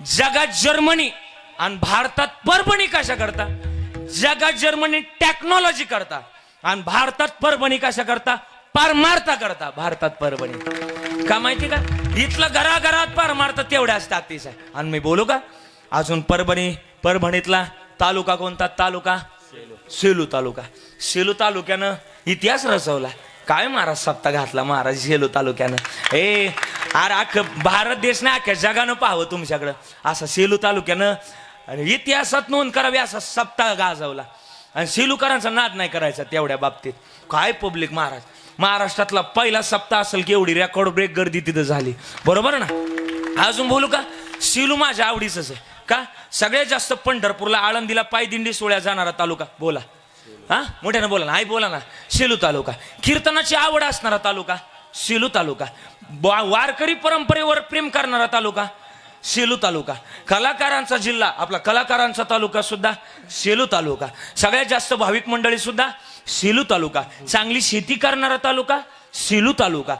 जगात जर्मनी आणि भारतात परभणी कशा करता? जगात जर्मनी टेक्नॉलॉजी करता आणि भारतात परभणी कशा करता? परमार्था करता. भारतात परभणी का माहिती का? इथलं घराघरात परमार्थ तेवढ्याच ताकदीच आहे. आणि मी बोलू का अजून परभणीतला तालुका कोणता? तालुका सेलू तालुका. सेलू तालुक्यानं इतिहास रचवला. काय महाराज सप्ताह घातला महाराज सेलू तालुक्यानं. अरे अख्खं भारत देश नाही अख्ख्या जगानं पाहावं तुमच्याकडं. असा सेलू तालुक्यानं इतिहासात नोंद करावी असा सप्ताह गाजवला. आणि सेलूकरांचा नाद नाही करायचा तेवढ्या बाबतीत. काय पब्लिक महाराज, महाराष्ट्रातला पहिला सप्ताह असेल की एवढी रेकॉर्ड ब्रेक गर्दी तिथं झाली. बरोबर ना? अजून बोलू का? सेलू माझ्या आवडीच आहे. का? सगळ्यात जास्त पंढरपूरला आळंदीला पायदिंडी सोहळ्या जाणारा तालुका. बोला हा मोठ्यानं बोला ना. आई बोला ना. सेलू तालुका. कीर्तनाची आवड असणारा तालुका सेलू तालुका. वारकरी परंपरेवर प्रेम करणारा तालुका सेलू तालुका. कलाकारांचा जिल्हा आपला कलाकारांचा तालुका सुद्धा सेलू तालुका. सगळ्यात जास्त भाविक मंडळी सुद्धा सेलू तालुका. चांगली शेती करणारा तालुका सेलू तालुका.